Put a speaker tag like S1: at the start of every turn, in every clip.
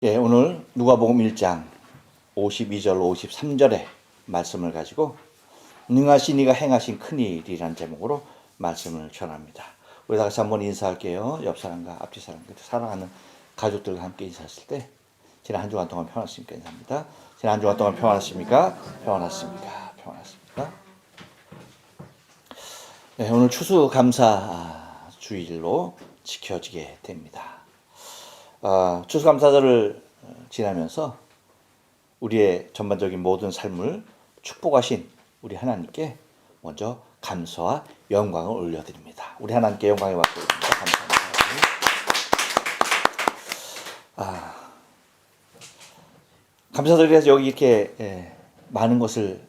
S1: 예, 오늘 누가복음 1장 52절 53절의 말씀을 가지고 능하신 이가 행하신 큰일이라는 제목으로 말씀을 전합니다. 우리 다 같이 한번 인사할게요. 옆 사람과 앞뒤 사람과 사랑하는 가족들과 함께 인사했을 때 지난 한 주간 동안 평안하십니까? 인사합니다. 지난 한 주간 동안 평안하십니까? 평안하십니까? 평안하십니까? 네, 오늘 추수감사 주일로 지켜지게 됩니다. 추수감사절을 지나면서 우리의 전반적인 모든 삶을 축복하신 우리 하나님께 먼저 감사와 영광을 올려드립니다. 우리 하나님께 영광의 박수 올립니다. 감사합니다. 감사드리면서 여기 이렇게 많은 것을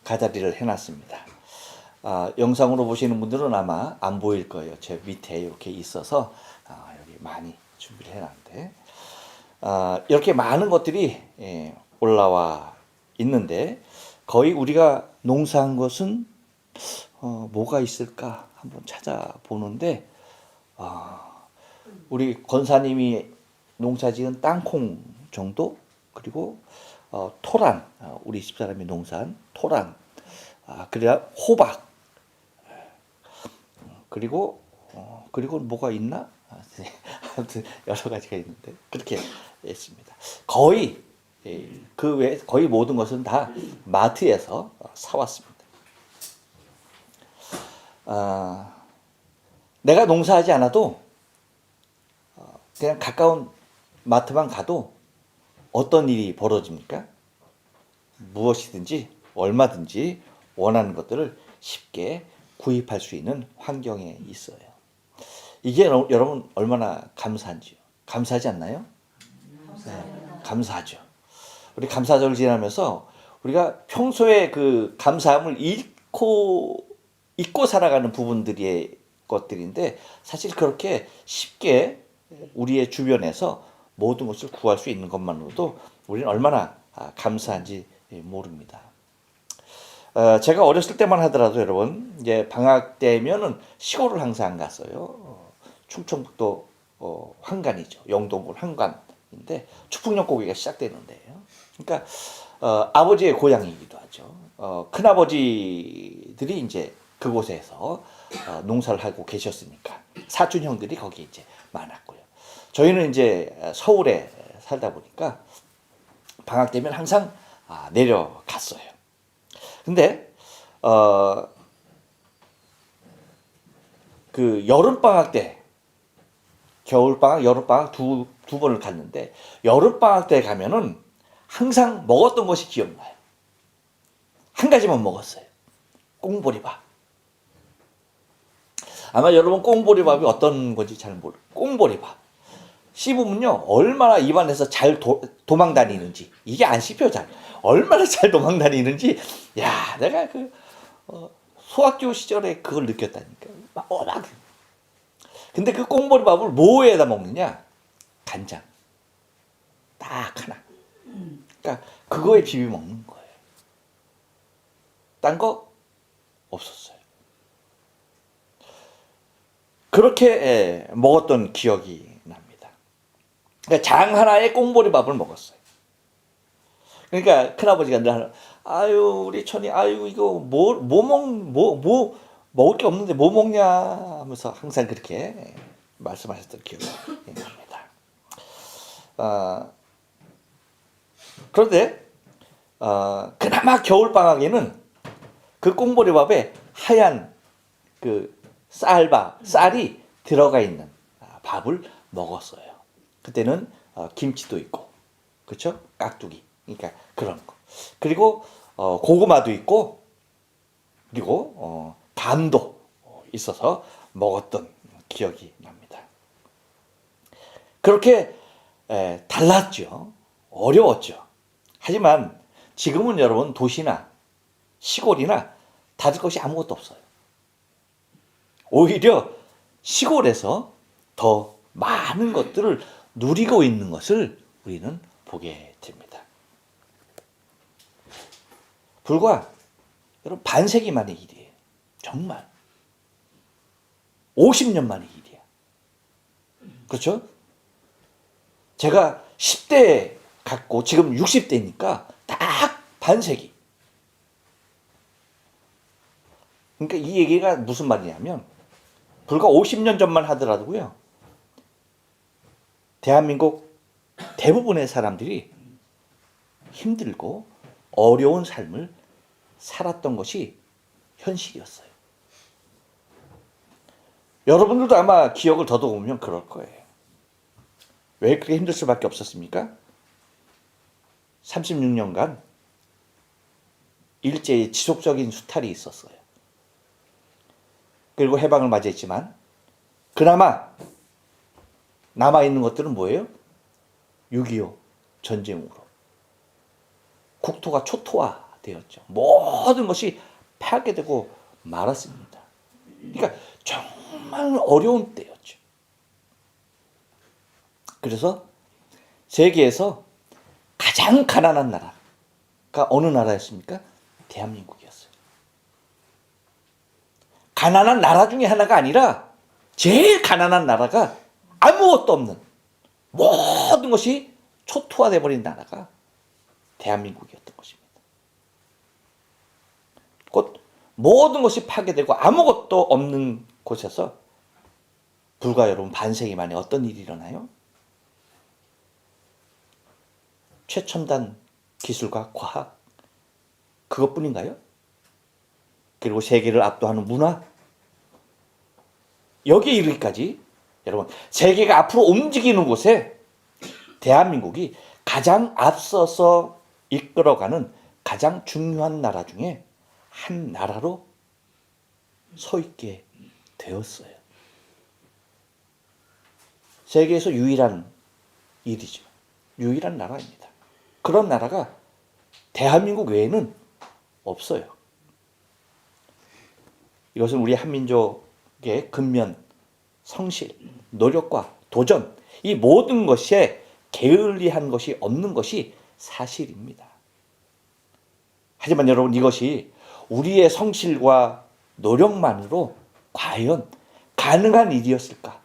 S1: 가자리를 해놨습니다. 영상으로 보시는 분들은 아마 안 보일 거예요. 제 밑에 이렇게 있어서 여기 많이 준비를 해놨는데 이렇게 많은 것들이 올라와 있는데 거의 우리가 농사한 것은 뭐가 있을까 한번 찾아보는데 우리 권사님이 농사지은 땅콩 정도, 그리고 토란, 우리 집사람이 농사한 토란, 그래야 호박, 그리고 뭐가 있나? 아무튼 여러 가지가 있는데 그렇게 했습니다. 거의 그 외 거의 모든 것은 다 마트에서 사왔습니다. 내가 농사하지 않아도 그냥 가까운 마트만 가도 어떤 일이 벌어집니까? 무엇이든지 얼마든지 원하는 것들을 쉽게 구입할 수 있는 환경에 있어요. 이게 여러분 얼마나 감사한지요. 감사하지 않나요? 네, 감사하죠. 우리 감사절을 지나면서 우리가 평소에 그 감사함을 잊고 살아가는 부분들의 것들인데 사실 그렇게 쉽게 우리의 주변에서 모든 것을 구할 수 있는 것만으로도 우리는 얼마나 감사한지 모릅니다. 제가 어렸을 때만 하더라도 여러분 이제 방학 때면은 시골을 항상 갔어요. 충청북도 황간이죠. 영동군 황간인데 축풍령고기가 시작되는데요. 그러니까 아버지의 고향이기도 하죠. 큰아버지들이 이제 그곳에서 농사를 하고 계셨으니까 사촌 형들이 거기 이제 많았고요. 저희는 이제 서울에 살다 보니까 방학 되면 항상 내려갔어요. 근데 그 여름방학 때, 겨울방학, 여름방학 두 번을 갔는데 여름방학 때 가면은 항상 먹었던 것이 기억나요. 한 가지만 먹었어요. 꽁보리밥. 아마 여러분 꽁보리밥이 어떤 건지 잘 모르고, 꽁보리밥 씹으면요 얼마나 입안에서 잘 도망 다니는지, 이게 안 씹혀 잘, 얼마나 잘 도망 다니는지, 야 내가 그 소학교 시절에 그걸 느꼈다니까. 막 근데 그 꽁보리밥을 뭐에다 먹느냐? 간장 딱 하나. 그러니까 그거에 비벼 먹는 거예요. 딴 거 없었어요. 그렇게 먹었던 기억이 납니다. 그러니까 장 하나에 꽁보리밥을 먹었어요. 그러니까 큰아버지가 늘 아유 우리 천이 아유 이거 먹을 게 없는데 뭐 먹냐 하면서 항상 그렇게 말씀하셨던 기억이 납니다. 그런데 그나마 겨울 방학에는 그 꽁보리밥에 하얀 그 쌀이 들어가 있는 밥을 먹었어요. 그때는 김치도 있고, 그렇죠? 깍두기, 그러니까 그런 거. 그리고 고구마도 있고, 그리고 감도 있어서 먹었던 기억이 납니다. 그렇게 달랐죠. 어려웠죠. 하지만 지금은 여러분 도시나 시골이나 다를 것이 아무것도 없어요. 오히려 시골에서 더 많은 것들을 누리고 있는 것을 우리는 보게 됩니다. 불과 여러분 반세기 만의 일이에요. 정말 50년 만의 일이야. 그렇죠? 제가 10대 갖고 지금 60대니까 딱 반세기. 그러니까 이 얘기가 무슨 말이냐면 불과 50년 전만 하더라도요. 대한민국 대부분의 사람들이 힘들고 어려운 삶을 살았던 것이 현실이었어요. 여러분들도 아마 기억을 더듬으면 그럴 거예요. 왜 그렇게 힘들 수밖에 없었습니까? 36년간 일제의 지속적인 수탈이 있었어요. 그리고 해방을 맞이했지만 그나마 남아있는 것들은 뭐예요? 6.25 전쟁으로 국토가 초토화되었죠. 모든 것이 파괴되고 말았습니다. 그러니까 정말 어려운 때였죠. 그래서 세계에서 가장 가난한 나라가 어느 나라였습니까? 대한민국이었어요. 가난한 나라 중에 하나가 아니라 제일 가난한 나라가 아무것도 없는 모든 것이 초토화돼 버린 나라가 대한민국이었던 것입니다. 곧 모든 것이 파괴되고 아무것도 없는 곳에서 불과 여러분 반세기 만에 어떤 일이 일어나요? 최첨단 기술과 과학 그것뿐인가요? 그리고 세계를 압도하는 문화 여기에 이르기까지 여러분 세계가 앞으로 움직이는 곳에 대한민국이 가장 앞서서 이끌어가는 가장 중요한 나라 중에 한 나라로 서 있게 되었어요. 세계에서 유일한 일이죠. 유일한 나라입니다. 그런 나라가 대한민국 외에는 없어요. 이것은 우리 한민족의 근면, 성실, 노력과 도전 이 모든 것에 게을리한 것이 없는 것이 사실입니다. 하지만 여러분 이것이 우리의 성실과 노력만으로 과연 가능한 일이었을까?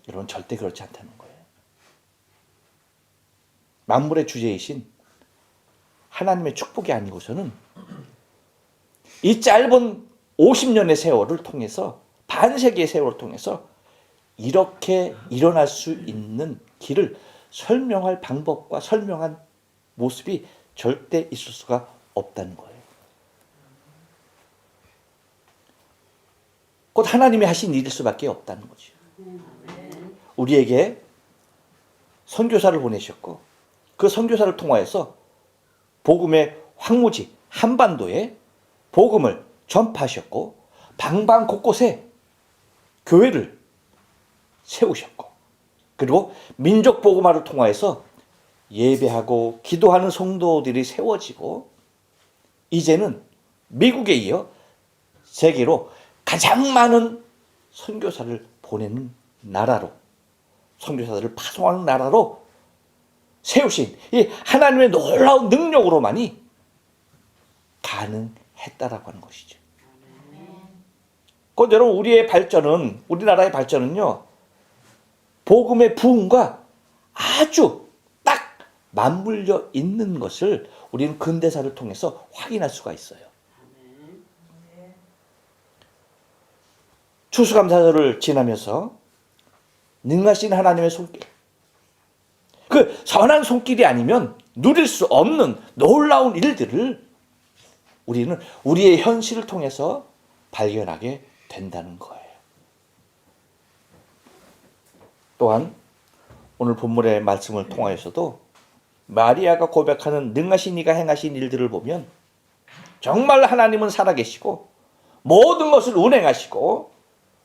S1: 여러분 절대 그렇지 않다는 거예요. 만물의 주제이신 하나님의 축복이 아니고서는 이 짧은 50년의 세월을 통해서 반세기의 세월을 통해서 이렇게 일어날 수 있는 길을 설명할 방법과 설명한 모습이 절대 있을 수가 없다는 거예요. 곧 하나님이 하신 일일 수밖에 없다는 거죠. 우리에게 선교사를 보내셨고 그 선교사를 통하여서 복음의 황무지 한반도에 복음을 전파하셨고 방방 곳곳에 교회를 세우셨고 그리고 민족 복음화를 통하여서 예배하고 기도하는 성도들이 세워지고 이제는 미국에 이어 세계로 가장 많은 선교사를 보내는 나라로 선교사들을 파송하는 나라로 세우신 이 하나님의 놀라운 능력으로만이 가능했다라고 하는 것이죠. 곧 여러분 우리나라의 발전은요 복음의 부흥과 아주 딱 맞물려 있는 것을 우리는 근대사를 통해서 확인할 수가 있어요. 추수감사절을 지나면서 능하신 하나님의 손길 그 선한 손길이 아니면 누릴 수 없는 놀라운 일들을 우리는 우리의 현실을 통해서 발견하게 된다는 거예요. 또한 오늘 본문의 말씀을 통하여서도 마리아가 고백하는 능하신 이가 행하신 일들을 보면 정말 하나님은 살아계시고 모든 것을 운행하시고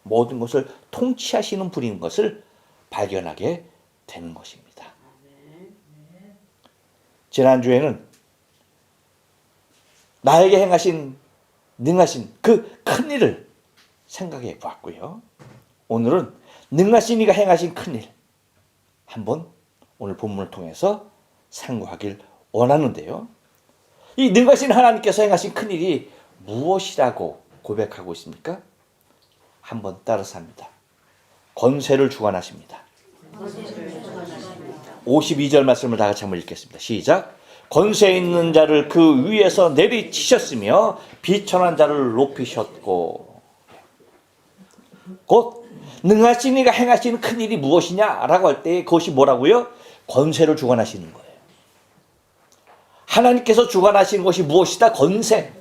S1: 모든 것을 통치하시는 분인 것을 발견하게 되는 것입니다. 지난주에는 나에게 행하신 능하신 그 큰 일을 생각해 보았고요. 오늘은 능하신 이가 행하신 큰 일 한번 오늘 본문을 통해서 상고하길 원하는데요. 이 능하신 하나님께서 행하신 큰 일이 무엇이라고 고백하고 있습니까? 한번 따라서 합니다. 권세를 주관하십니다. 52절 말씀을 다 같이 한번 읽겠습니다. 시작. 권세 있는 자를 그 위에서 내리치셨으며 비천한 자를 높이셨고. 곧 능하신 이가 행하시는 큰 일이 무엇이냐라고 할 때 그것이 뭐라고요? 권세를 주관하시는 거예요. 하나님께서 주관하시는 것이 무엇이다? 권세.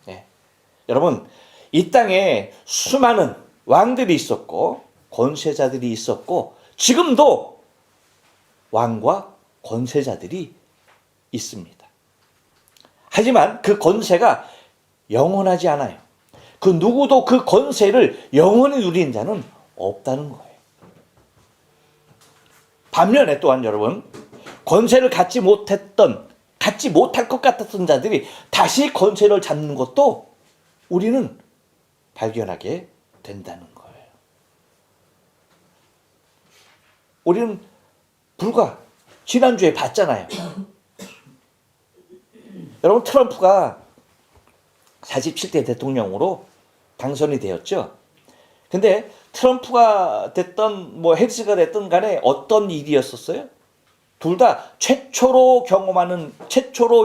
S1: 네. 여러분, 이 땅에 수많은 왕들이 있었고 권세자들이 있었고 지금도 왕과 권세자들이 있습니다. 하지만 그 권세가 영원하지 않아요. 그 누구도 그 권세를 영원히 누리는 자는 없다는 거예요. 반면에 또한 여러분, 권세를 갖지 못할 것 같았던 자들이 다시 권세를 잡는 것도 우리는 발견하게 된다는 거예요. 우리는 불과 지난주에 봤잖아요. 여러분, 트럼프가 47대 대통령으로 당선이 되었죠. 근데 트럼프가 됐던 해리스가 됐던 간에 어떤 일이었었어요? 둘 다 최초로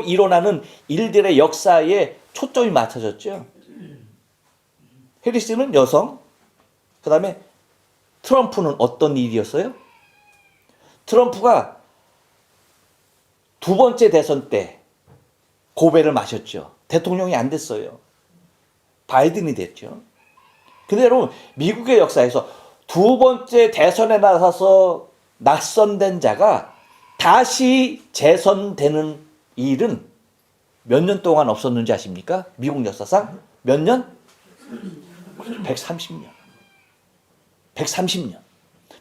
S1: 일어나는 일들의 역사에 초점이 맞춰졌죠. 해리스는 여성, 그 다음에 트럼프는 어떤 일이었어요? 트럼프가 두 번째 대선 때 고배를 마셨죠. 대통령이 안 됐어요. 바이든이 됐죠. 근데 여러분, 미국의 역사에서 두 번째 대선에 나서서 낙선된 자가 다시 재선되는 일은 몇 년 동안 없었는지 아십니까? 미국 역사상 몇 년? 130년. 130년.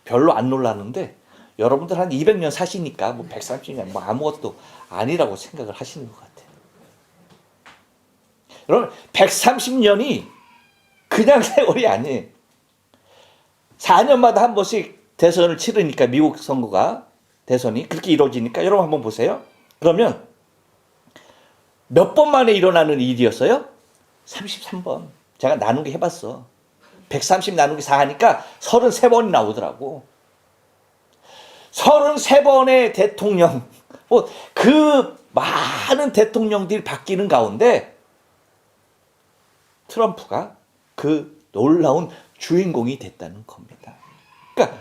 S1: 별로 안 놀랐는데 여러분들 한 200년 사시니까 130년 아무것도 아니라고 생각을 하시는 것 같아요. 여러분, 130년이 그냥 세월이 아니에요. 4년마다 한 번씩 대선을 치르니까, 미국 선거가 대선이 그렇게 이루어지니까 여러분 한번 보세요. 그러면 몇 번 만에 일어나는 일이었어요? 33번. 제가 나누기 해봤어. 130 나누기 4 하니까 33번이 나오더라고. 33번의 대통령, 그 많은 대통령들이 바뀌는 가운데 트럼프가 그 놀라운 주인공이 됐다는 겁니다. 그러니까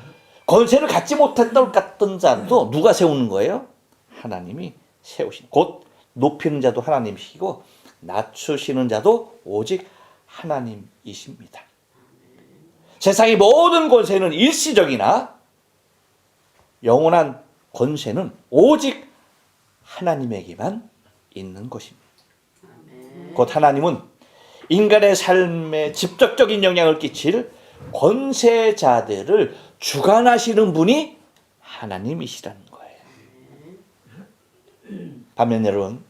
S1: 권세를 갖지 못했던 같던 자도 누가 세우는 거예요? 하나님이 세우신. 곧 높이는 자도 하나님이시고 낮추시는 자도 오직 하나님이십니다. 세상의 모든 권세는 일시적이나 영원한 권세는 오직 하나님에게만 있는 것입니다. 곧 하나님은 인간의 삶에 직접적인 영향을 끼칠 권세자들을 주관하시는 분이 하나님이시라는 거예요. 반면 여러분,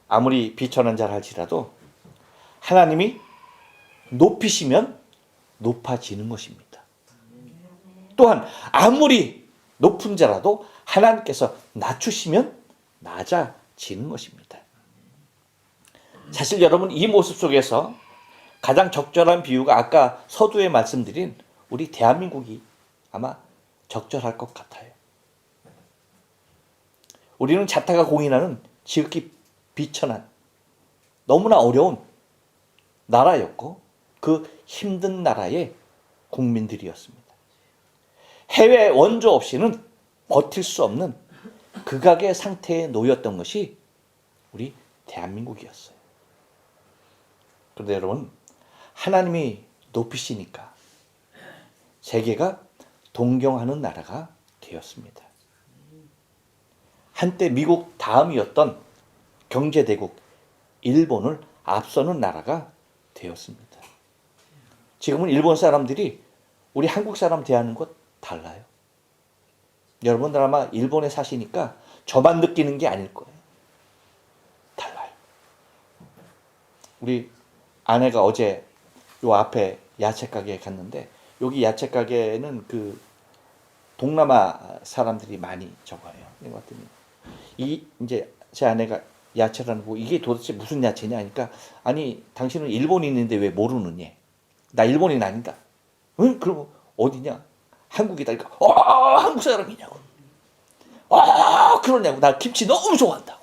S1: 아무리 비천한 자라 할지라도 하나님이 높이시면 높아지는 것입니다. 또한 아무리 높은 자라도 하나님께서 낮추시면 낮아지는 것입니다. 사실 여러분, 이 모습 속에서 가장 적절한 비유가 아까 서두에 말씀드린 우리 대한민국이 아마 적절할 것 같아요. 우리는 자타가 공인하는 지극히 비천한 너무나 어려운 나라였고 그 힘든 나라의 국민들이었습니다. 해외 원조 없이는 버틸 수 없는 극악의 상태에 놓였던 것이 우리 대한민국이었어요. 그런데 여러분, 하나님이 높이시니까 세계가 동경하는 나라가 되었습니다. 한때 미국 다음이었던 경제대국 일본을 앞서는 나라가 되었습니다. 지금은 일본 사람들이 우리 한국 사람 대하는 것 달라요. 여러분들 아마 일본에 사시니까 저만 느끼는 게 아닐 거예요. 달라요. 우리 아내가 어제 요 앞에 야채 가게에 갔는데, 여기 야채 가게는 그 동남아 사람들이 많이 적어요. 그랬더니 이제 제 아내가 야채라는 거, 이게 도대체 무슨 야채냐 하니까, 아니 당신은 일본인인데 왜 모르느냐? 나 일본인 아닌가? 응? 그럼 어디냐? 한국이다. 그러니까 한국 사람이냐고. 그러냐고. 나 김치 너무 좋아한다고.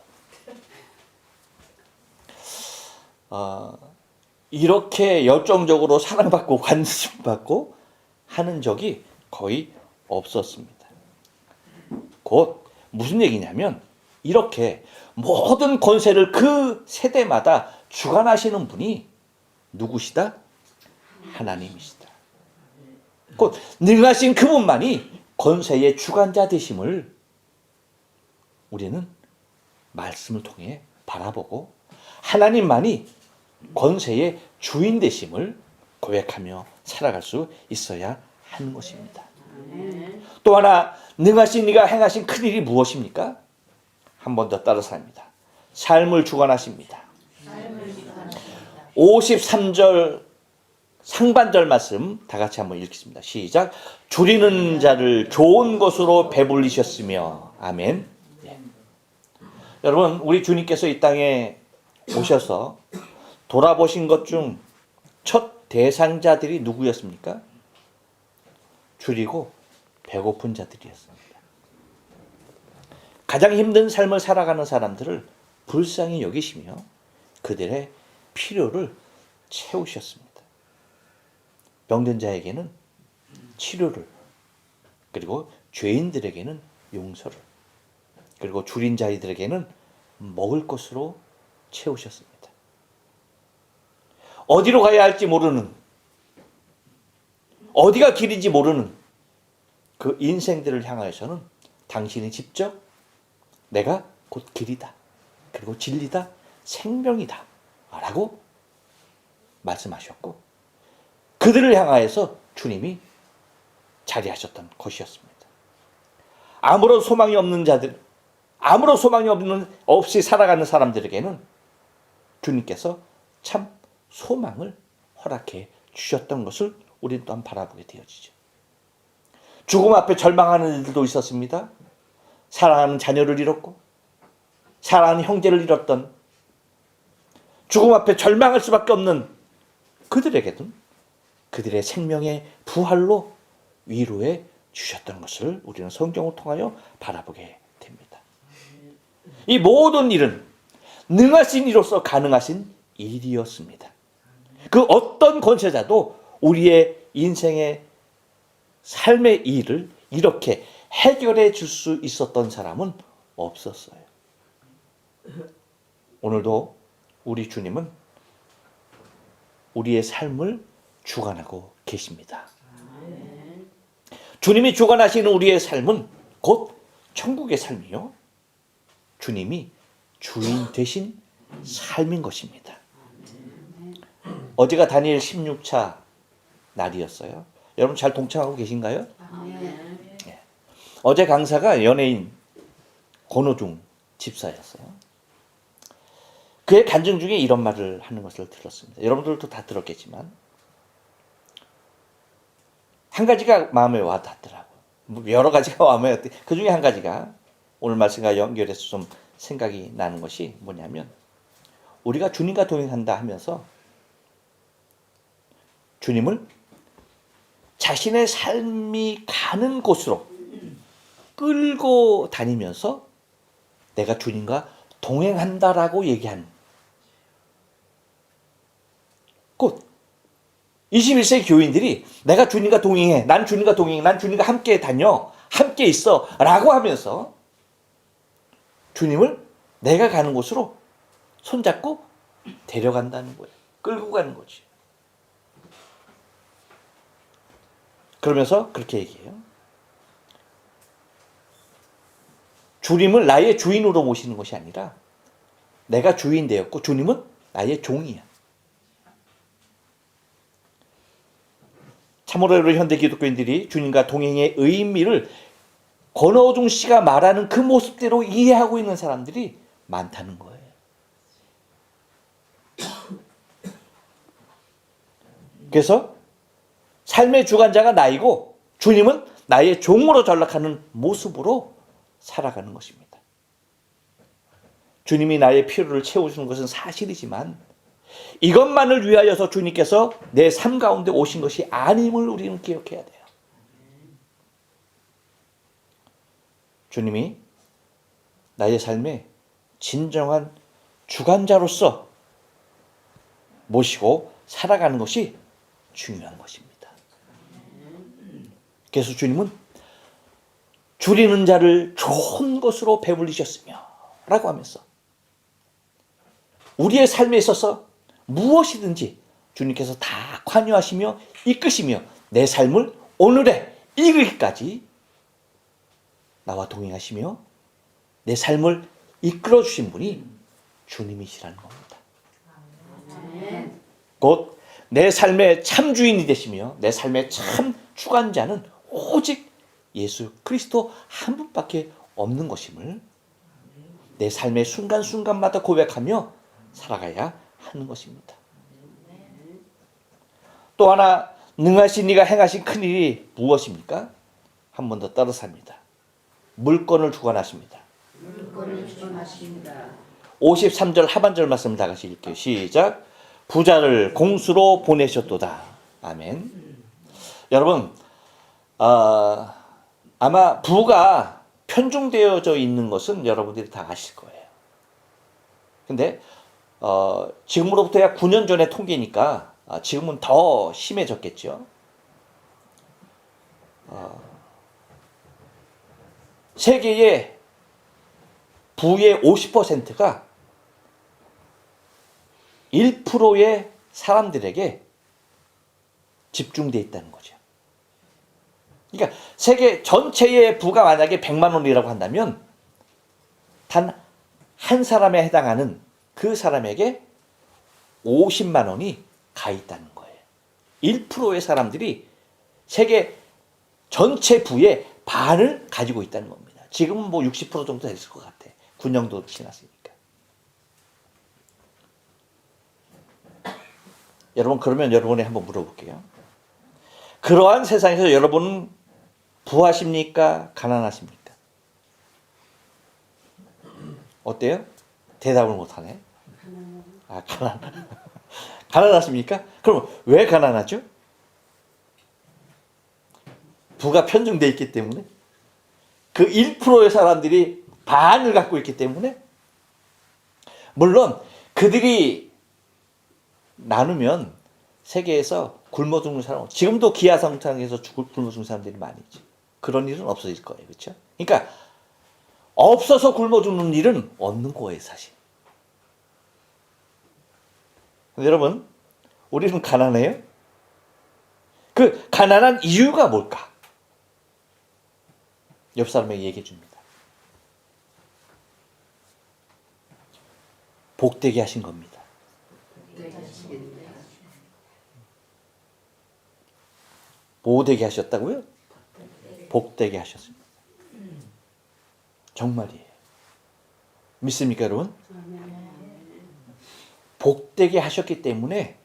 S1: 이렇게 열정적으로 사랑받고 관심받고 하는 적이 거의 없었습니다. 곧 무슨 얘기냐면 이렇게 모든 권세를 그 세대마다 주관하시는 분이 누구시다? 하나님이시다. 곧 능하신 그분만이 권세의 주관자 되심을 우리는 말씀을 통해 바라보고 하나님만이 권세의 주인 되심을 고백하며 살아갈 수 있어야 하는 것입니다. 또 하나 능하신 이가 행하신 큰 일이 무엇입니까? 한 번 더 따라서 합니다. 삶을 주관하십니다. 53절 상반절 말씀 다 같이 한번 읽겠습니다. 시작. 줄이는 자를 좋은 것으로 배불리셨으며 아멘. 여러분 우리 주님께서 이 땅에 오셔서 돌아보신 것 중 첫 대상자들이 누구였습니까? 줄이고 배고픈 자들이었습니다. 가장 힘든 삶을 살아가는 사람들을 불쌍히 여기시며 그들의 필요를 채우셨습니다. 병든 자에게는 치료를, 그리고 죄인들에게는 용서를, 그리고 줄인 자들에게는 먹을 것으로 채우셨습니다. 어디로 가야 할지 모르는, 어디가 길인지 모르는 그 인생들을 향하여서는 당신이 직접 내가 곧 길이다, 그리고 진리다, 생명이다 라고 말씀하셨고 그들을 향하여서 주님이 자리하셨던 것이었습니다. 아무런 소망이 없는 자들, 아무런 소망이 없이 살아가는 사람들에게는 주님께서 참 소망을 허락해 주셨던 것을 우리는 또한 바라보게 되어지죠. 죽음 앞에 절망하는 일들도 있었습니다. 사랑하는 자녀를 잃었고 사랑하는 형제를 잃었던, 죽음 앞에 절망할 수밖에 없는 그들에게는 그들의 생명의 부활로 위로해 주셨던 것을 우리는 성경을 통하여 바라보게 됩니다. 이 모든 일은 능하신 이로서 가능하신 일이었습니다. 그 어떤 권세자도 우리의 인생의 삶의 일을 이렇게 해결해 줄 수 있었던 사람은 없었어요. 오늘도 우리 주님은 우리의 삶을 주관하고 계십니다. 주님이 주관하시는 우리의 삶은 곧 천국의 삶이요, 주님이 주인 되신 삶인 것입니다. 어제가 다니엘 16차 날이었어요. 여러분 잘 동참하고 계신가요? 네. 어제 강사가 연예인 권호중 집사였어요. 그의 간증 중에 이런 말을 하는 것을 들었습니다. 여러분들도 다 들었겠지만 한 가지가 마음에 와 닿더라고요. 여러 가지가 마음에 왔대. 그 중에 한 가지가 오늘 말씀과 연결해서 좀 생각이 나는 것이 뭐냐면, 우리가 주님과 동행한다 하면서 주님을 자신의 삶이 가는 곳으로 끌고 다니면서 내가 주님과 동행한다라고 얘기하는, 곧 21세기 교인들이 내가 주님과 동행해, 난 주님과 동행해, 난 주님과 함께 다녀, 함께 있어 라고 하면서 주님을 내가 가는 곳으로 손잡고 데려간다는 거예요. 끌고 가는 거지. 그러면서 그렇게 얘기해요. 주님을 나의 주인으로 모시는 것이 아니라 내가 주인 되었고 주님은 나의 종이야. 참으로 현대 기독교인들이 주님과 동행의 의미를 권호중 씨가 말하는 그 모습대로 이해하고 있는 사람들이 많다는 거예요. 그래서 삶의 주관자가 나이고 주님은 나의 종으로 전락하는 모습으로 살아가는 것입니다. 주님이 나의 필요를 채워주는 것은 사실이지만 이것만을 위하여서 주님께서 내 삶 가운데 오신 것이 아님을 우리는 기억해야 돼요. 주님이 나의 삶의 진정한 주관자로서 모시고 살아가는 것이 중요한 것입니다. 그래서 주님은 줄이는 자를 좋은 것으로 배불리셨으며 라고 하면서 우리의 삶에 있어서 무엇이든지 주님께서 다 관여하시며 이끄시며 내 삶을 오늘에 이르기까지 나와 동행하시며 내 삶을 이끌어 주신 분이 주님이시라는 겁니다. 곧 내 삶의 참 주인이 되시며 내 삶의 참 주관자는 오직 예수 그리스도 한 분밖에 없는 것임을 내 삶의 순간순간마다 고백하며 살아가야 하는 것입니다. 또 하나 능하신 이가 행하신 큰일이 무엇입니까? 한 번 더 따라삽니다. 물권을 주관하십니다. 53절 하반절 말씀 다 같이 읽게요. 시작. 부자를 공수로 보내셨도다. 아멘. 여러분, 아마 부가 편중되어져 있는 것은 여러분들이 다 아실 거예요. 근데 지금으로부터 약 9년 전의 통계니까 지금은 더 심해졌겠죠. 세계의 부의 50%가 1%의 사람들에게 집중되어 있다는 거죠. 그러니까 세계 전체의 부가 만약에 100만 원이라고 한다면 단 한 사람에 해당하는 그 사람에게 50만 원이 가 있다는 거예요. 1%의 사람들이 세계 전체 부의 반을 가지고 있다는 겁니다. 지금은 뭐 60% 정도 됐을 것 같아. 9년도 지났으니까. 여러분, 그러면 여러분이 한번 물어볼게요. 그러한 세상에서 여러분은 부하십니까? 가난하십니까? 어때요? 대답을 못하네. 가난하십니까? 그럼 왜 가난하죠? 부가 편중되어 있기 때문에, 그 1%의 사람들이 반을 갖고 있기 때문에. 물론 그들이 나누면 세계에서 굶어 죽는 사람, 지금도 기아상창에서 굶어 죽는 사람들이 많이 있지. 그런 일은 없어질 거예요. 그렇죠? 그러니까 없어서 굶어 죽는 일은 없는 거예요, 사실. 여러분, 우리는 가난해요? 그 가난한 이유가 뭘까? 옆 사람에게 얘기해 줍니다. 복되게 하신 겁니다. 뭐되게 하셨다고요? 복되게 하셨습니다. 정말이에요. 믿습니까, 여러분? 복되게 하셨기 때문에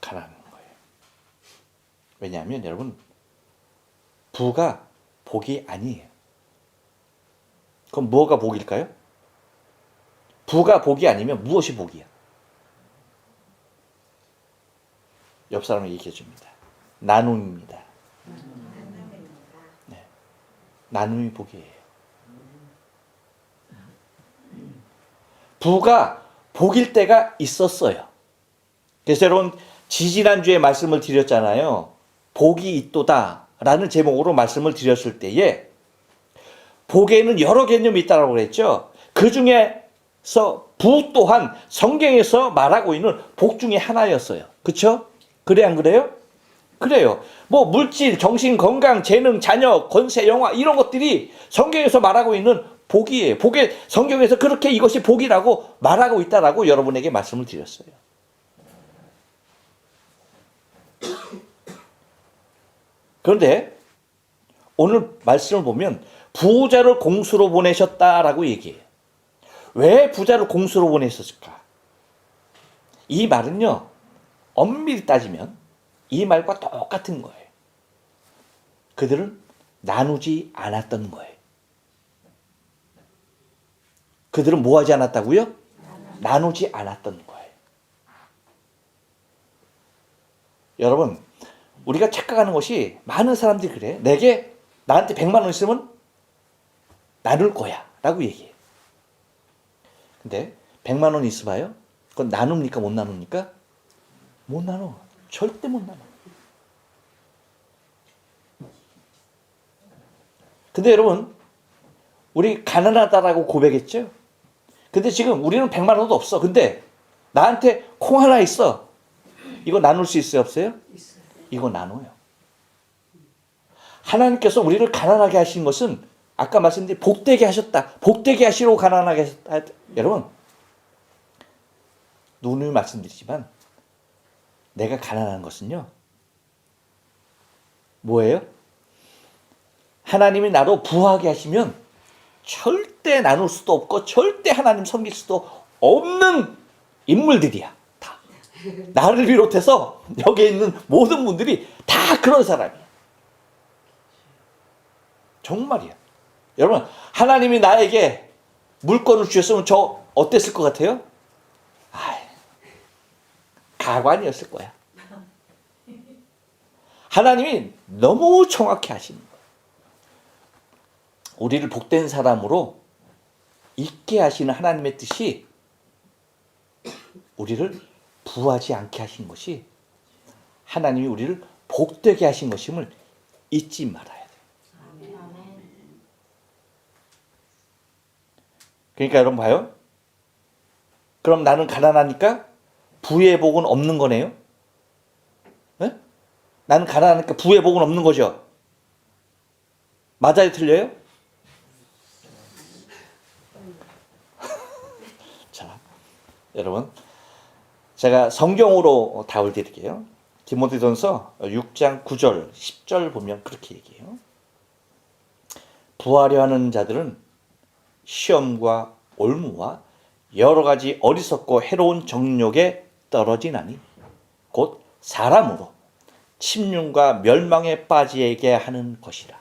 S1: 가난한 거예요. 왜냐하면 여러분, 부가 복이 아니에요. 그럼 뭐가 복일까요? 부가 복이 아니면 무엇이 복이야? 옆 사람에게 얘기해 줍니다. 나눔입니다. 네. 나눔이 복이에요. 부가 복일 때가 있었어요. 그래서 여러분, 지지난주에 말씀을 드렸잖아요. 복이 있도다 라는 제목으로 말씀을 드렸을 때에 복에는 여러 개념이 있다고 그랬죠. 그 중에서 부 또한 성경에서 말하고 있는 복 중에 하나였어요. 그렇죠? 그래 안 그래요? 그래요. 뭐 물질, 정신, 건강, 재능, 자녀, 권세, 영화 이런 것들이 성경에서 말하고 있는 복이에요. 복에 성경에서 그렇게 이것이 복이라고 말하고 있다라고 여러분에게 말씀을 드렸어요. 그런데 오늘 말씀을 보면 부자를 공수로 보내셨다라고 얘기해요. 왜 부자를 공수로 보내셨을까? 이 말은요, 엄밀히 따지면 이 말과 똑같은 거예요. 그들은 나누지 않았던 거예요. 그들은 뭐 하지 않았다고요? 나누지 않았던 거예요. 여러분, 우리가 착각하는 것이 많은 사람들이 그래. 나한테 100만 원 있으면 나눌 거야 라고 얘기해요. 근데 100만 원 있어봐요. 그건 나눕니까 못 나눕니까? 못 나눠. 절대 못 나눠. 근데 여러분, 우리 가난하다라고 고백했죠? 근데 지금 우리는 100만 원도 없어. 근데 나한테 콩 하나 있어. 이거 나눌 수 있어요, 없어요?
S2: 있어요.
S1: 이거 나눠요. 하나님께서 우리를 가난하게 하신 것은 아까 말씀드린 복되게 하셨다. 복되게 하시려고 가난하게 하셨다. 여러분, 누누이 말씀드리지만 내가 가난한 것은요. 뭐예요? 하나님이 나로 부하게 하시면 절대 나눌 수도 없고 절대 하나님 섬길 수도 없는 인물들이야. 다. 나를 비롯해서 여기에 있는 모든 분들이 다 그런 사람이야. 정말이야. 여러분, 하나님이 나에게 물건을 주셨으면 저 어땠을 것 같아요? 가관이었을 거야. 하나님이 너무 정확히 하시는 거예요. 우리를 복된 사람으로 있게 하시는 하나님의 뜻이 우리를 부하지 않게 하신 것이 하나님이 우리를 복되게 하신 것임을 잊지 말아야 돼요. 그러니까 여러분 봐요. 그럼 나는 가난하니까 부의 복은 없는 거네요. 네? 나는 가난하니까 부의 복은 없는 거죠. 맞아요, 틀려요? 자, 여러분, 제가 성경으로 답을 드릴게요. 디모데전서 6장 9절, 10절 보면 그렇게 얘기해요. 부하려 하는 자들은 시험과 올무와 여러 가지 어리석고 해로운 정욕에 떨어지나니 곧 사람으로 침륜과 멸망에 빠지게 하는 것이라.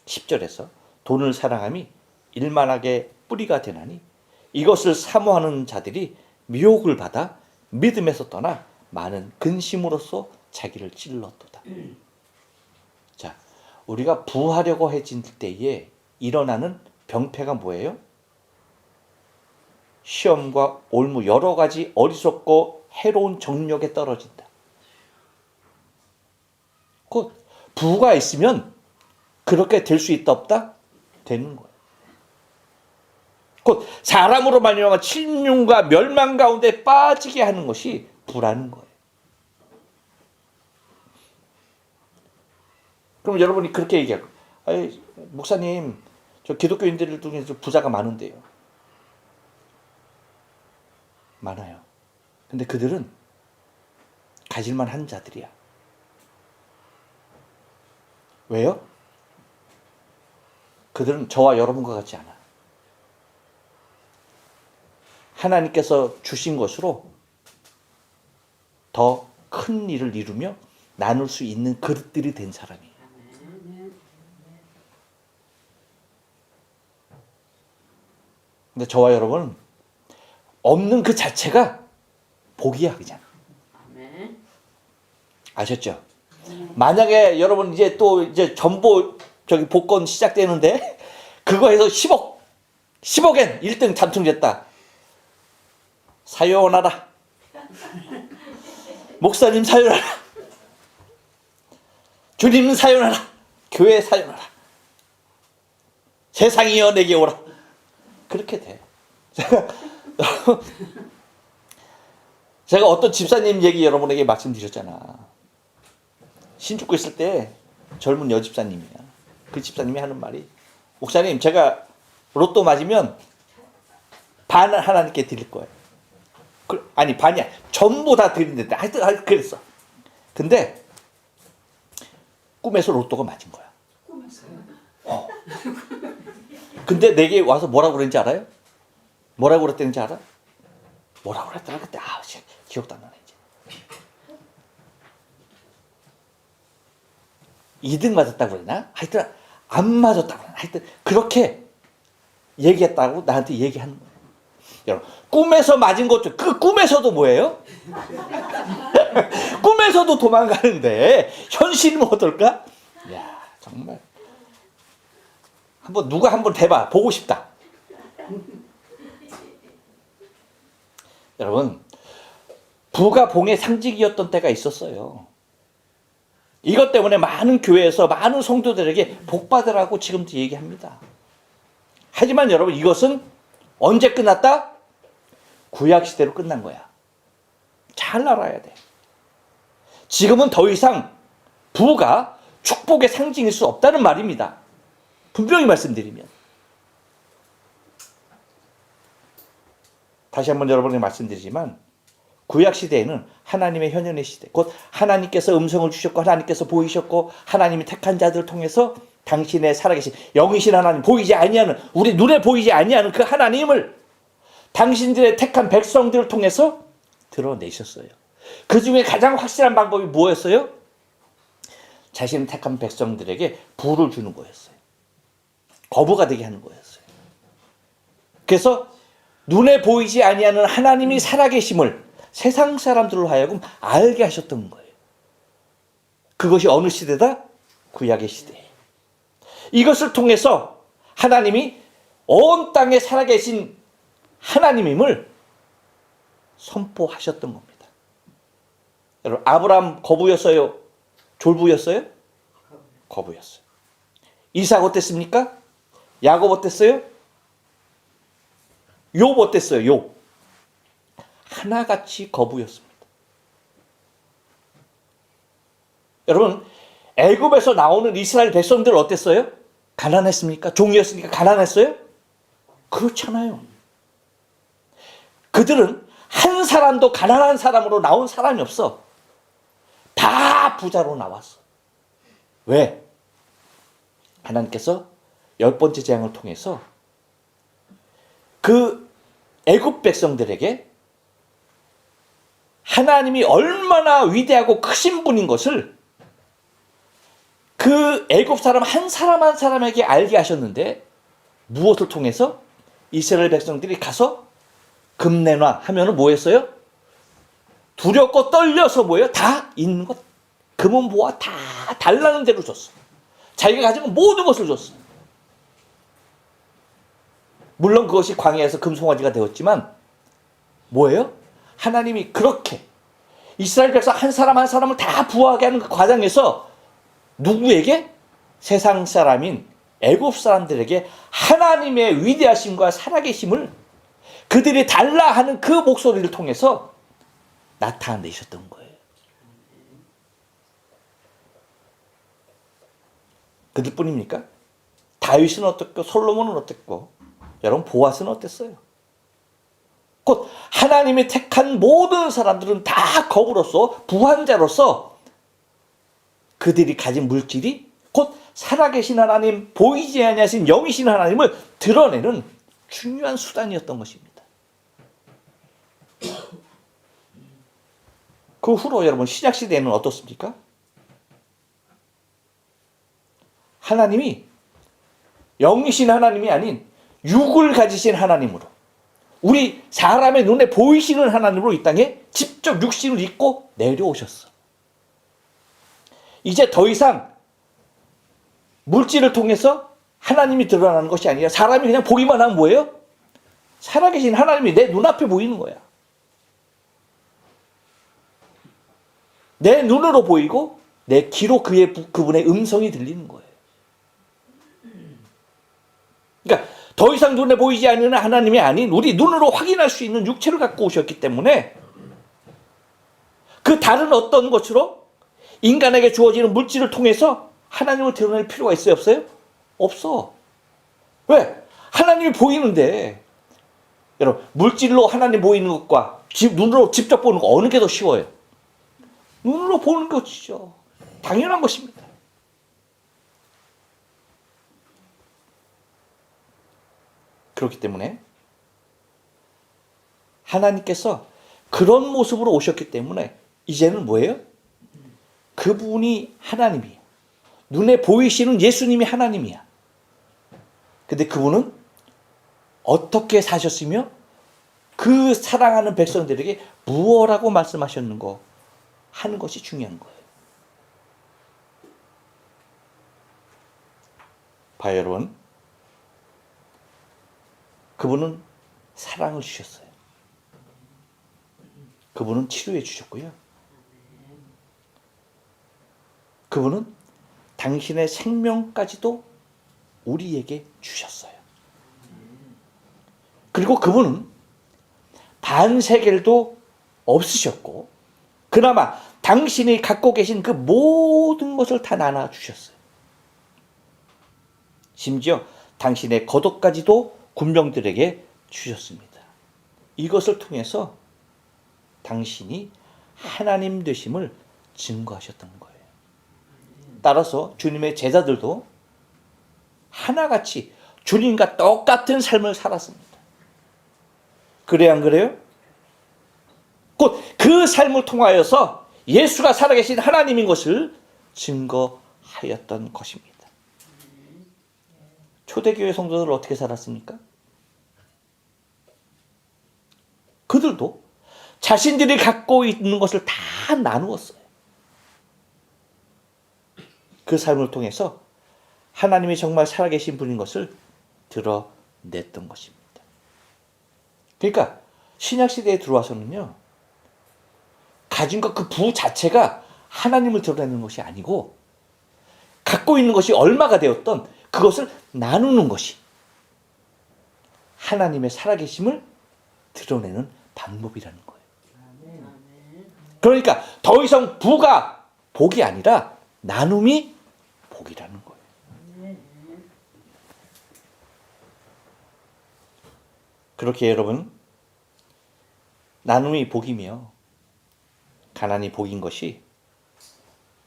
S1: 10절에서 돈을 사랑함이 일만하게 뿌리가 되나니 이것을 사모하는 자들이 미혹을 받아 믿음에서 떠나 많은 근심으로써 자기를 찔렀도다. 자, 우리가 부하려고 해질 때에 일어나는 병폐가 뭐예요? 시험과 올무 여러 가지 어리석고 해로운 정욕에 떨어진다. 곧 부가 있으면 그렇게 될 수 있다 없다? 되는 거예요. 곧 사람으로 말미암아 침륜과 멸망 가운데 빠지게 하는 것이 부라는 거예요. 그럼 여러분이 그렇게 얘기하고, 목사님, 저 기독교인들 중에서 부자가 많은데요. 많아요. 근데 그들은 가질만 한 자들이야. 왜요? 그들은 저와 여러분과 같지 않아. 하나님께서 주신 것으로 더 큰 일을 이루며 나눌 수 있는 그릇들이 된 사람이에요. 근데 저와 여러분은 없는 그 자체가 복이야, 그냥. 아셨죠? 만약에 여러분 이제 또 이제 전보 복권 시작되는데 그거에서 10억엔 1등 당첨됐다. 사요나라. 목사님 사요나라. 주님 사요나라. 교회 사요나라. 세상이여 내게 오라. 그렇게 돼. 제가 어떤 집사님 얘기 여러분에게 말씀드렸잖아. 신축구 있을 때 젊은 여집사님이야. 그 집사님이 하는 말이, 목사님 제가 로또 맞으면 반 하나님께 드릴 거예요. 아니 반이야. 전부 다 드린대. 하여튼 그랬어. 근데 꿈에서 로또가 맞은 거야. 꿈에서요? 근데 내게 와서 뭐라고 그랬는지 알아요? 뭐라고 그랬다는지 알아? 뭐라고 그랬더라 그때. 기억도 안 나네 이제. 2등 맞았다고 그러나? 하여튼 안 맞았다고 그러나? 하여튼 그렇게 얘기했다고 나한테 얘기하는 거예요. 여러분, 꿈에서 맞은 것도, 그 꿈에서도 뭐예요? 꿈에서도 도망가는데 현실은 어떨까? 야, 정말 한번 누가 한번 대봐. 보고 싶다. 여러분, 부가 봉의 상징이었던 때가 있었어요. 이것 때문에 많은 교회에서 많은 성도들에게 복 받으라고 지금도 얘기합니다. 하지만 여러분, 이것은 언제 끝났다? 구약시대로 끝난 거야. 잘 알아야 돼. 지금은 더 이상 부가 축복의 상징일 수 없다는 말입니다. 분명히 말씀드리면. 다시 한번 여러분에게 말씀드리지만 구약시대에는 하나님의 현현의 시대, 곧 하나님께서 음성을 주셨고 하나님께서 보이셨고 하나님이 택한 자들을 통해서 당신의 살아계신 영이신 하나님, 보이지 아니하는, 우리 눈에 보이지 아니하는 그 하나님을 당신들의 택한 백성들을 통해서 드러내셨어요. 그 중에 가장 확실한 방법이 뭐였어요? 자신의 택한 백성들에게 부를 주는 거였어요. 거부가 되게 하는 거였어요. 그래서 눈에 보이지 아니하는 하나님이 살아계심을 세상 사람들로 하여금 알게 하셨던 거예요. 그것이 어느 시대다? 구약의 시대. 이것을 통해서 하나님이 온 땅에 살아계신 하나님임을 선포하셨던 겁니다. 여러분, 아브라함 거부였어요? 졸부였어요? 거부였어요. 이삭 어땠습니까? 야곱 어땠어요? 욥 어땠어요? 욥. 하나같이 거부였습니다. 여러분, 애굽에서 나오는 이스라엘 백성들 어땠어요? 가난했습니까? 종이었으니까 가난했어요? 그렇잖아요. 그들은 한 사람도 가난한 사람으로 나온 사람이 없어. 다 부자로 나왔어. 왜? 하나님께서 10번째 재앙을 통해서 그 애굽 백성들에게 하나님이 얼마나 위대하고 크신 분인 것을 그 애굽 사람 한 사람 한 사람에게 알게 하셨는데, 무엇을 통해서? 이스라엘 백성들이 가서 금 내놔 하면은 뭐 했어요? 두렵고 떨려서 뭐예요? 다 있는 것, 금은 보아 다 달라는 대로 줬어. 자기가 가진 모든 것을 줬어. 물론 그것이 광야에서 금송아지가 되었지만 뭐예요? 하나님이 그렇게 이스라엘 백성 한 사람 한 사람을 다 부하게 하는 그 과정에서 누구에게? 세상 사람인 애굽 사람들에게 하나님의 위대하심과 살아계심을 그들이 달라 하는 그 목소리를 통해서 나타내셨던 거예요. 그들뿐입니까? 다윗은 어떻고 솔로몬은 어땠고 여러분 보아스는 어땠어요? 곧 하나님이 택한 모든 사람들은 다 거부로서 부한자로서 그들이 가진 물질이 곧 살아계신 하나님, 보이지 아니하신 영이신 하나님을 드러내는 중요한 수단이었던 것입니다. 그 후로 여러분 신약시대에는 어떻습니까? 하나님이 영이신 하나님이 아닌 육을 가지신 하나님으로, 우리 사람의 눈에 보이시는 하나님으로 이 땅에 직접 육신을 입고 내려오셨어. 이제 더 이상 물질을 통해서 하나님이 드러나는 것이 아니라 사람이 그냥 보기만 하면 뭐예요? 살아계신 하나님이 내 눈앞에 보이는 거야. 내 눈으로 보이고 내 귀로 그분의 음성이 들리는 거예요. 그러니까 더 이상 눈에 보이지 않는 하나님이 아닌 우리 눈으로 확인할 수 있는 육체를 갖고 오셨기 때문에 그 다른 어떤 것으로 인간에게 주어지는 물질을 통해서 하나님을 드러낼 필요가 있어요? 없어요? 없어. 왜? 하나님이 보이는데. 여러분, 물질로 하나님 보이는 것과 눈으로 직접 보는 거 어느 게 더 쉬워요? 눈으로 보는 것이죠. 당연한 것입니다. 그렇기 때문에 하나님께서 그런 모습으로 오셨기 때문에 이제는 뭐예요? 그분이 하나님이에요. 눈에 보이시는 예수님이 하나님이야. 근데 그분은 어떻게 사셨으며 그 사랑하는 백성들에게 무엇라고 말씀하셨는가 하는 것이 중요한 거예요. 봐요, 여러분. 그분은 사랑을 주셨어요. 그분은 치료해 주셨고요. 그분은 당신의 생명까지도 우리에게 주셨어요. 그리고 그분은 반세겔도 없으셨고 그나마 당신이 갖고 계신 그 모든 것을 다 나눠주셨어요. 심지어 당신의 겉옷까지도 군병들에게 주셨습니다. 이것을 통해서 당신이 하나님 되심을 증거하셨던 거예요. 따라서 주님의 제자들도 하나같이 주님과 똑같은 삶을 살았습니다. 그래요, 안 그래요? 곧 그 삶을 통하여서 예수가 살아계신 하나님인 것을 증거하였던 것입니다. 초대교회 성도들은 어떻게 살았습니까? 그들도 자신들이 갖고 있는 것을 다 나누었어요. 그 삶을 통해서 하나님이 정말 살아계신 분인 것을 드러냈던 것입니다. 그러니까 신약시대에 들어와서는요, 가진 것 그 부 자체가 하나님을 드러내는 것이 아니고 갖고 있는 것이 얼마가 되었던 그것을 나누는 것이 하나님의 살아계심을 드러내는 방법이라는 거예요. 그러니까 더 이상 부가 복이 아니라 나눔이 복이라는 거예요. 그렇게 여러분, 나눔이 복이며 가난이 복인 것이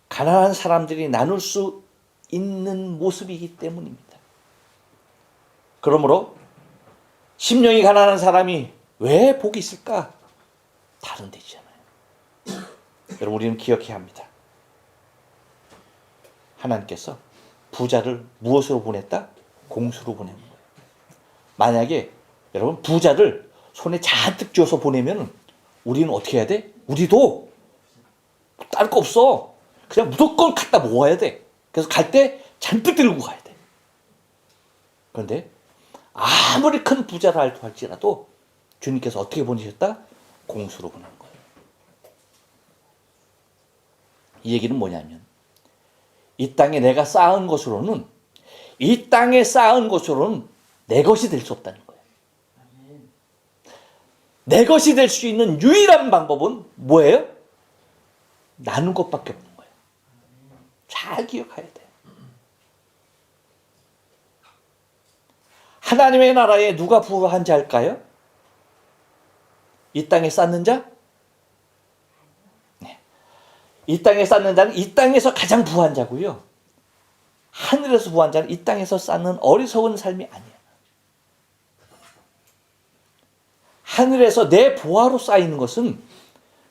S1: 가난한 사람들이 나눌 수 있는 모습이기 때문입니다. 그러므로 심령이 가난한 사람이 왜 복이 있을까? 다른 데잖아요. 여러분, 우리는 기억해야 합니다. 하나님께서 부자를 무엇으로 보냈다? 공수로 보낸 거예요. 만약에 여러분 부자를 손에 잔뜩 쥐어서 보내면 우리는 어떻게 해야 돼? 우리도 다를 거 없어. 그냥 무조건 갖다 모아야 돼. 그래서 갈 때 잔뜩 들고 가야 돼. 그런데 아무리 큰 부자라 할지라도 주님께서 어떻게 보내셨다? 공수로 보낸 거예요. 이 얘기는 뭐냐면 이 땅에 내가 쌓은 것으로는 이 땅에 쌓은 것으로는 내 것이 될 수 없다는 거예요. 내 것이 될 수 있는 유일한 방법은 뭐예요? 나눈 것밖에 없는 거예요. 잘 기억해야 돼요. 하나님의 나라에 누가 부한 자일까요? 이 땅에 쌓는 자? 네. 이 땅에 쌓는 자는 이 땅에서 가장 부한 자고요. 하늘에서 부한 자는 이 땅에서 쌓는 어리석은 삶이 아니에요. 하늘에서 내 보화로 쌓이는 것은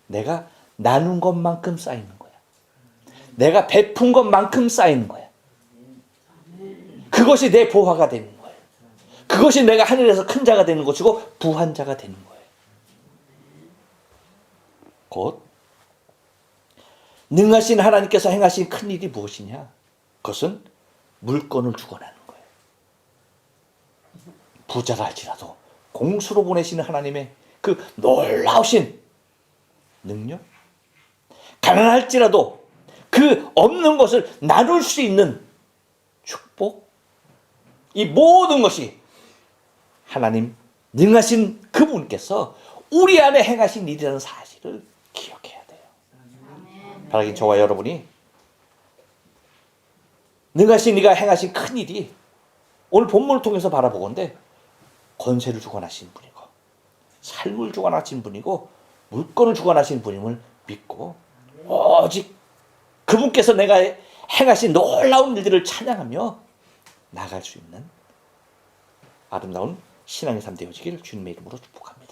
S1: 내가 나눈 것만큼 쌓이는 거야. 내가 베푼 것만큼 쌓이는 거야. 그것이 내 보화가 되는 거예요. 그것이 내가 하늘에서 큰 자가 되는 것이고 부한 자가 되는 거예요. 곧 능하신 하나님께서 행하신 큰 일이 무엇이냐? 그것은 물건을 주관하는 거예요. 부자라 할지라도 공수로 보내시는 하나님의 그 놀라우신 능력, 가난할지라도 그 없는 것을 나눌 수 있는 축복, 이 모든 것이 하나님 능하신 그분께서 우리 안에 행하신 일이라는 사실을 기억해야 돼요. 바라긴 저와 여러분이 능하신 이가 행하신 큰 일이 오늘 본문을 통해서 바라보건대 권세를 주관하신 분이고 삶을 주관하신 분이고 물건을 주관하신 분임을 믿고 오직 그분께서 내가 행하신 놀라운 일들을 찬양하며 나갈 수 있는 아름다운 신앙의 삶 되어지기를 주님의 이름으로 축복합니다.